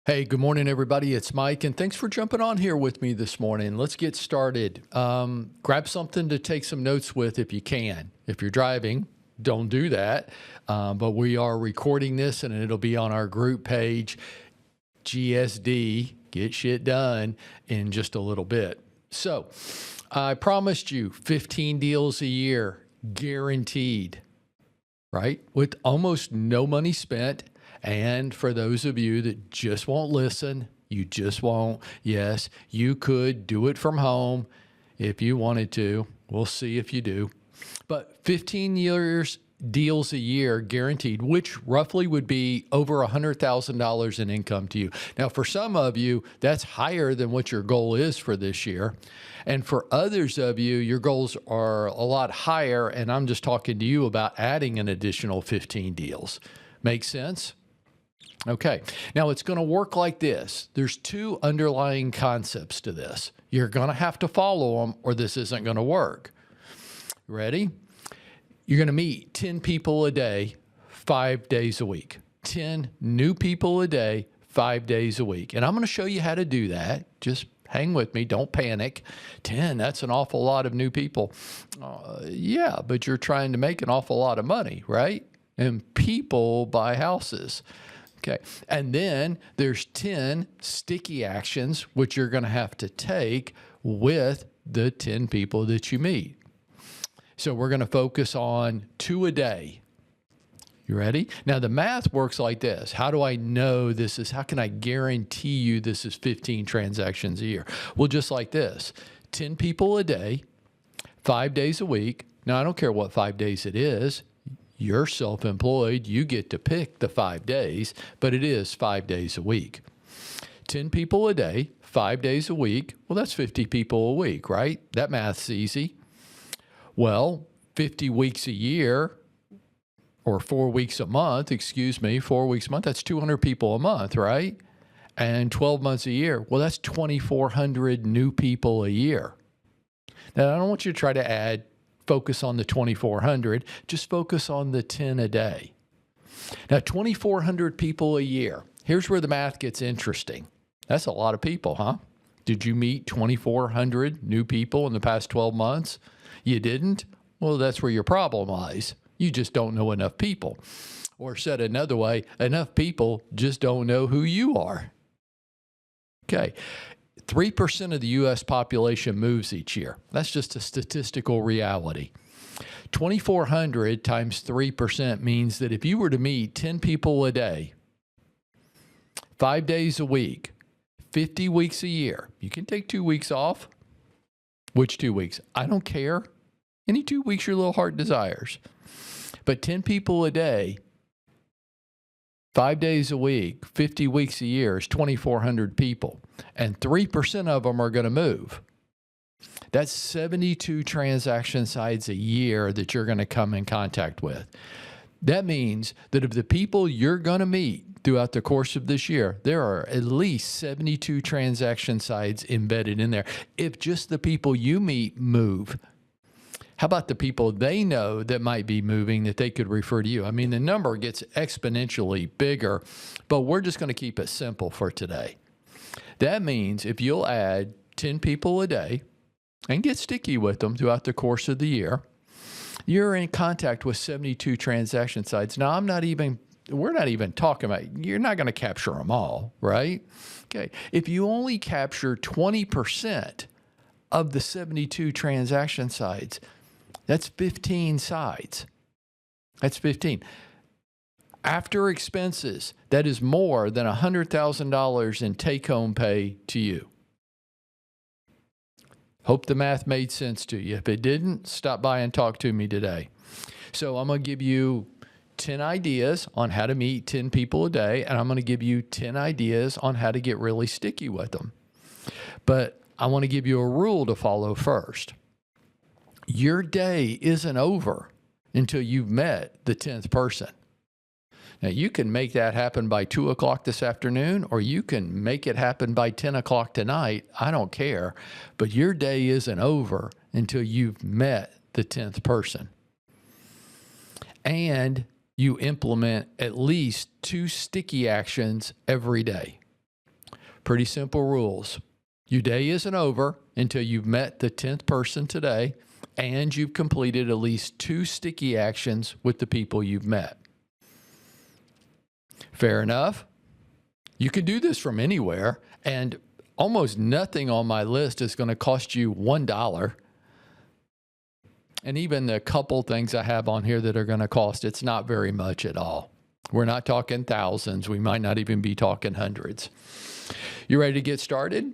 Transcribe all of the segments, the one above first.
Hey, good morning, everybody. It's Mike, and thanks for jumping on here with me this morning. Let's get started. Grab something to take some notes with if you can. If you're driving, don't do that. But we are recording this, and it'll be on our group page, GSD, Get Shit Done, in just a little bit. So I promised you 15 deals a year, guaranteed, right? With almost no money spent. And for those of you that just won't listen, you just won't. Yes, you could do it from home if you wanted to. We'll see if you do. But 15 years deals a year guaranteed, which roughly would be over $100,000 in income to you. Now, for some of you, that's higher than what your goal is for this year. And for others of you, your goals are a lot higher. And I'm just talking to you about adding an additional 15 deals. Make sense? Okay, now it's going to work like this. There's two underlying concepts to this. You're going to have to follow them or this isn't going to work. Ready? You're going to meet 10 people a day, 5 days a week. 10 new people a day, 5 days a week. And I'm going to show you how to do that. Just hang with me. Don't panic. 10, that's an awful lot of new people. Yeah, but you're trying to make an awful lot of money, right? And people buy houses. Okay, and then there's 10 sticky actions which you're going to have to take with the 10 people that you meet. So we're going to focus on 2 a day. You ready? Now the math works like this. How do I know this is, how can I guarantee you this is 15 transactions a year? Well, just like this, 10 people a day, 5 days a week. Now I don't care what 5 days it is. You're self-employed, you get to pick the 5 days, but it is 5 days a week. 10 people a day, 5 days a week, well, that's 50 people a week, right? That math's easy. Well, 50 weeks a year, or 4 weeks a month, 4 weeks a month, that's 200 people a month, right? And 12 months a year, well, that's 2,400 new people a year. Now, I don't want you to try to focus on the 2,400, just focus on the 10 a day. Now, 2,400 people a year. Here's where the math gets interesting. That's a lot of people, huh? Did you meet 2,400 new people in the past 12 months? You didn't? Well, that's where your problem lies. You just don't know enough people. Or said another way, enough people just don't know who you are. Okay. 3% of the U.S. population moves each year. That's just a statistical reality. 2,400 times 3% means that if you were to meet 10 people a day, 5 days a week, 50 weeks a year, you can take 2 weeks off. Which 2 weeks? I don't care. Any 2 weeks your little heart desires. But 10 people a day, 5 days a week, 50 weeks a year is 2,400 people. And 3% of them are going to move. That's 72 transaction sites a year that you're going to come in contact with. That means that of the people you're going to meet throughout the course of this year, there are at least 72 transaction sites embedded in there. If just the people you meet move, how about the people they know that might be moving that they could refer to you? I mean, the number gets exponentially bigger, but we're just going to keep it simple for today. That means if you'll add 10 people a day and get sticky with them throughout the course of the year, you're in contact with 72 transaction sites. Now, we're not even talking about, you're not going to capture them all, right? Okay. If you only capture 20% of the 72 transaction sites, that's 15 sites. That's 15. After expenses, that is more than $100,000 in take-home pay to you. Hope the math made sense to you. If it didn't, stop by and talk to me today. So I'm going to give you 10 ideas on how to meet 10 people a day, and I'm going to give you 10 ideas on how to get really sticky with them. But I want to give you a rule to follow first. Your day isn't over until you've met the 10th person. Now, you can make that happen by 2 o'clock this afternoon, or you can make it happen by 10 o'clock tonight. I don't care. But your day isn't over until you've met the 10th person. And you implement at least 2 sticky actions every day. Pretty simple rules. Your day isn't over until you've met the 10th person today and you've completed at least 2 sticky actions with the people you've met. Fair enough? You can do this from anywhere, and almost nothing on my list is going to cost you $1. And even the couple things I have on here that are going to cost, it's not very much at all. We're not talking thousands. We might not even be talking hundreds. You ready to get started?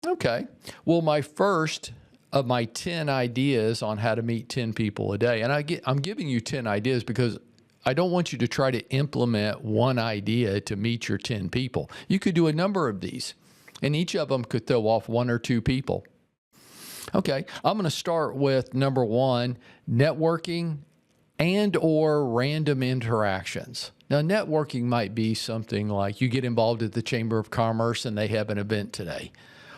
Okay. Well, my first of my 10 ideas on how to meet 10 people a day, and I'm giving you 10 ideas because I don't want you to try to implement one idea to meet your 10 people. You could do a number of these, and each of them could throw off 1 or 2 people. Okay, I'm going to start with number 1, networking and or random interactions. Now, networking might be something like you get involved at the Chamber of Commerce and they have an event today,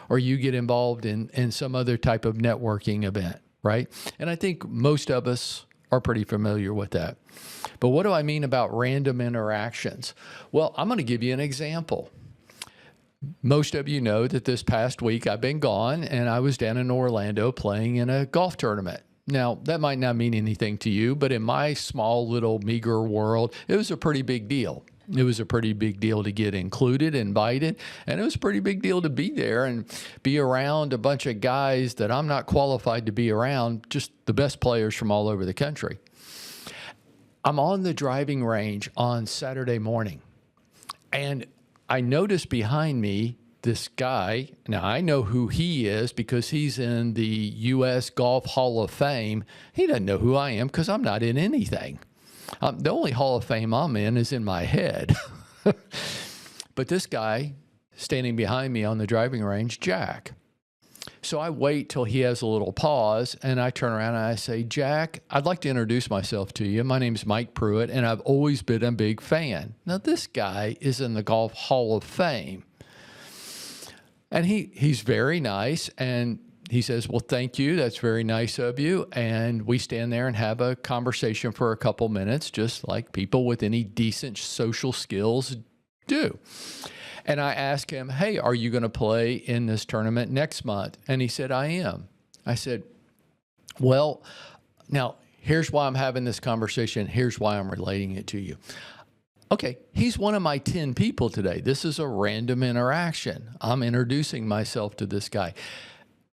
or you get involved in some other type of networking event, right? And I think most of us are pretty familiar with that. But what do I mean about random interactions? Well, I'm going to give you an example. Most of you know that this past week I've been gone and I was down in Orlando playing in a golf tournament. Now, that might not mean anything to you, but in my small little meager world, it was a pretty big deal. It was a pretty big deal to get included, invited, and it was a pretty big deal to be there and be around a bunch of guys that I'm not qualified to be around, just the best players from all over the country. I'm on the driving range on Saturday morning, and I noticed behind me this guy. Now, I know who he is because he's in the U.S. Golf Hall of Fame. He doesn't know who I am because I'm not in anything. The only Hall of Fame I'm in is in my head. But this guy standing behind me on the driving range, Jack. So I wait till he has a little pause, and I turn around and I say, Jack, I'd like to introduce myself to you. My name's Mike Prewett, and I've always been a big fan. Now, this guy is in the Golf Hall of Fame. And he's very nice, and he says, well, thank you. That's very nice of you. And we stand there and have a conversation for a couple minutes, just like people with any decent social skills do. And I asked him, hey, are you going to play in this tournament next month? And he said, I am. I said, well, now here's why I'm having this conversation. Here's why I'm relating it to you. Okay, he's one of my 10 people today. This is a random interaction. I'm introducing myself to this guy.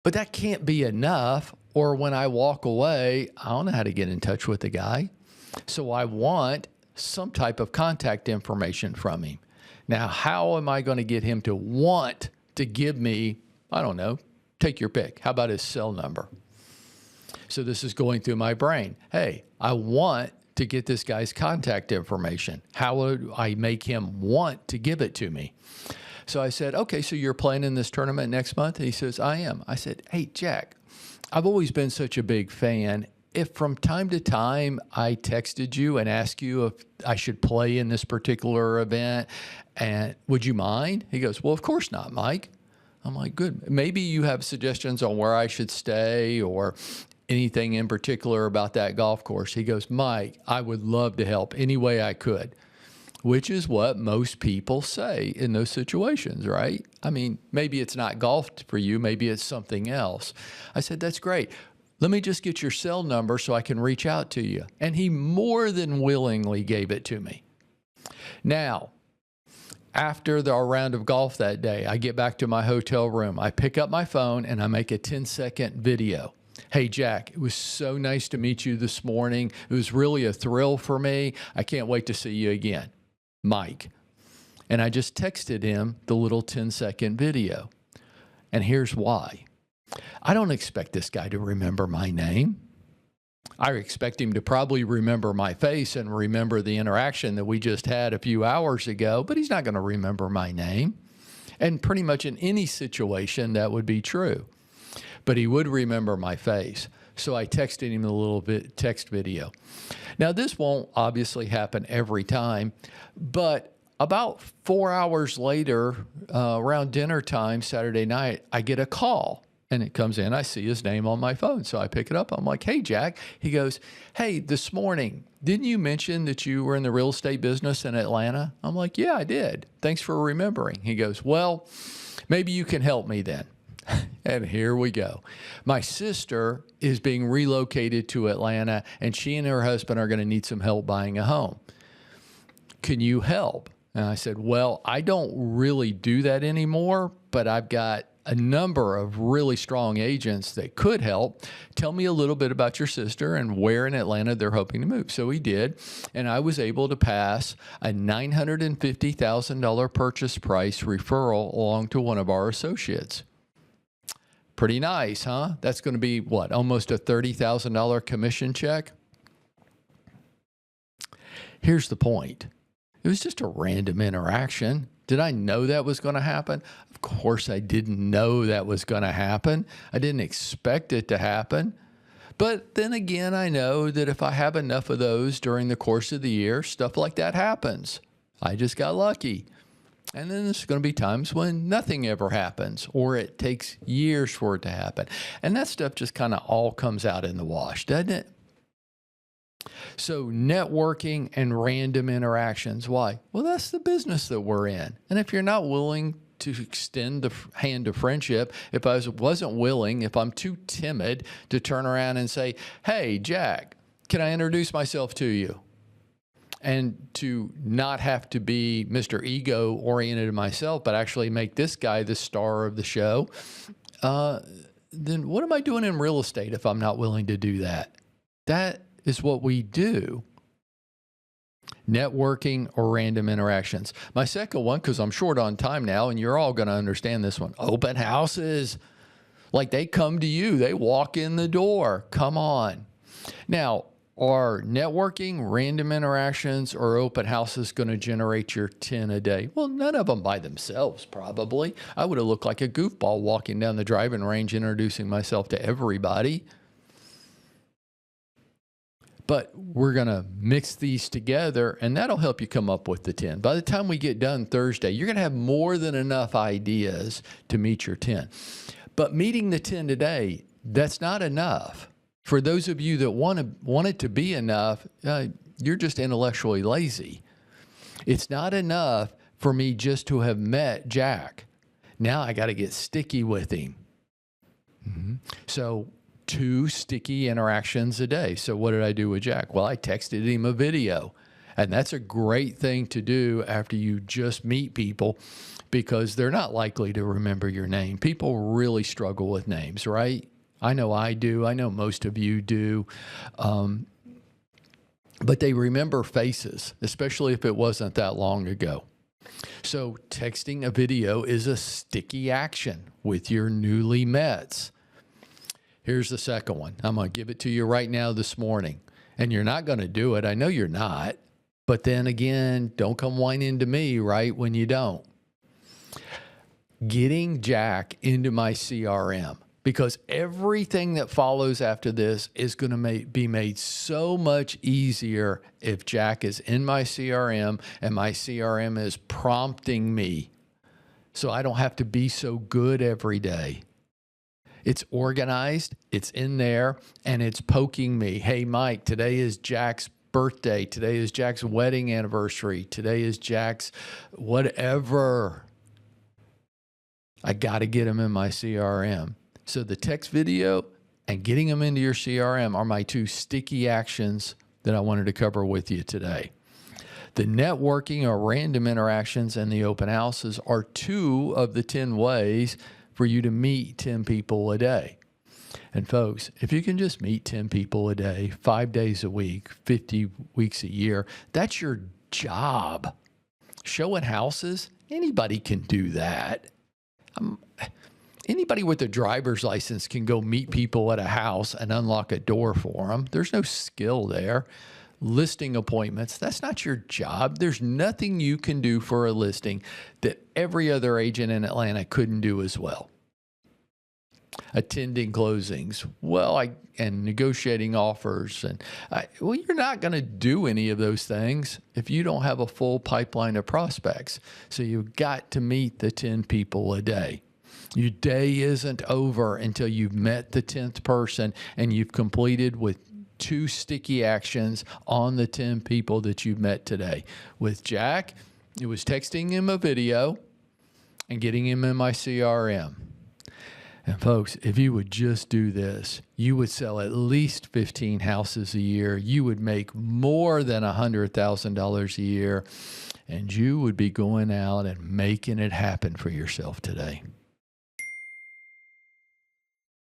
But that can't be enough, or when I walk away, I don't know how to get in touch with the guy. So I want some type of contact information from him. Now, how am I going to get him to want to give me, I don't know, take your pick. How about his cell number? So this is going through my brain. Hey, I want to get this guy's contact information. How would I make him want to give it to me? So I said, okay, so you're playing in this tournament next month? And he says, I am. I said, hey, Jack, I've always been such a big fan. If from time to time I texted you and asked you if I should play in this particular event, and would you mind? He goes, well, of course not, Mike. I'm like, good. Maybe you have suggestions on where I should stay or anything in particular about that golf course. He goes, Mike, I would love to help any way I could, which is what most people say in those situations, right? I mean, maybe it's not golf for you. Maybe it's something else. I said, that's great. Let me just get your cell number so I can reach out to you. And he more than willingly gave it to me. Now, after our round of golf that day, I get back to my hotel room. I pick up my phone and I make a 10-second video. Hey, Jack, it was so nice to meet you this morning. It was really a thrill for me. I can't wait to see you again. Mike. And I just texted him the little 10-second video. And here's why. I don't expect this guy to remember my name. I expect him to probably remember my face and remember the interaction that we just had a few hours ago, but he's not going to remember my name. And pretty much in any situation, that would be true. But he would remember my face. So I texted him a little bit text video. Now, this won't obviously happen every time, but about 4 hours later, around dinner time Saturday night, I get a call And it comes in, I see his name on my phone. So I pick it up. I'm like, hey, Jack. He goes, hey, this morning, didn't you mention that you were in the real estate business in Atlanta? I'm like, yeah, I did. Thanks for remembering. He goes, well, maybe you can help me then. And here we go. My sister is being relocated to Atlanta, and she and her husband are going to need some help buying a home. Can you help? And I said, well, I don't really do that anymore, but I've got a number of really strong agents that could help. Tell me a little bit about your sister and where in Atlanta they're hoping to move. So he did, and I was able to pass a $950,000 purchase price referral along to one of our associates. Pretty nice, huh? That's going to be, what, almost a $30,000 commission check? Here's the point. It was just a random interaction. Did I know that was going to happen? Of course I didn't know that was going to happen. I didn't expect it to happen. But then again, I know that if I have enough of those during the course of the year, stuff like that happens. I just got lucky. And then there's going to be times when nothing ever happens, or it takes years for it to happen. And that stuff just kind of all comes out in the wash, doesn't it? So networking and random interactions. Why? Well, that's the business that we're in. And if you're not willing to extend the hand of friendship, if I wasn't willing, if I'm too timid to turn around and say, hey, Jack, can I introduce myself to you? And to not have to be Mr. Ego-oriented myself, but actually make this guy the star of the show, then what am I doing in real estate if I'm not willing to do that? That is what we do. Networking or random interactions. My second one, because I'm short on time now, and you're all going to understand this one. Open houses. Like they come to you. They walk in the door. Come on. Now, are networking, random interactions, or open houses going to generate your 10 a day? Well, none of them by themselves, probably. I would have looked like a goofball walking down the driving range introducing myself to everybody. But we're going to mix these together, and that'll help you come up with the 10. By the time we get done Thursday, you're going to have more than enough ideas to meet your 10. But meeting the 10 today, that's not enough. For those of you that want it to be enough, you're just intellectually lazy. It's not enough for me just to have met Jack. Now I got to get sticky with him. So 2 sticky interactions a day. So what did I do with Jack? Well, I texted him a video. And that's a great thing to do after you just meet people, because they're not likely to remember your name. People really struggle with names, right? I know I do. I know most of you do. But they remember faces, especially if it wasn't that long ago. So texting a video is a sticky action with your newly mets. Here's the second one. I'm going to give it to you right now this morning. And you're not going to do it. I know you're not. But then again, don't come whining to me, right, when you don't. Getting Jack into my CRM. Because everything that follows after this is going to be made so much easier if Jack is in my CRM and my CRM is prompting me. So I don't have to be so good every day. It's organized, it's in there, and it's poking me. Hey, Mike, today is Jack's birthday. Today is Jack's wedding anniversary. Today is Jack's whatever. I got to get him in my CRM. So the text video and getting them into your CRM are my 2 sticky actions that I wanted to cover with you today. The networking or random interactions and the open houses are 2 of the 10 ways for you to meet 10 people a day. And folks, if you can just meet 10 people a day, 5 days a week, 50 weeks a year, that's your job. Showing houses, anybody can do that. Anybody with a driver's license can go meet people at a house and unlock a door for them. There's no skill there. Listing appointments, that's not your job. There's nothing you can do for a listing that every other agent in Atlanta couldn't do as well. Attending closings, and negotiating offers. You're not going to do any of those things if you don't have a full pipeline of prospects. So you've got to meet the 10 people a day. Your day isn't over until you've met the 10th person and you've completed with 2 sticky actions on the 10 people that you've met today. With Jack, it was texting him a video and getting him in my CRM. And folks, if you would just do this, you would sell at least 15 houses a year. You would make more than $100,000 a year, and you would be going out and making it happen for yourself today.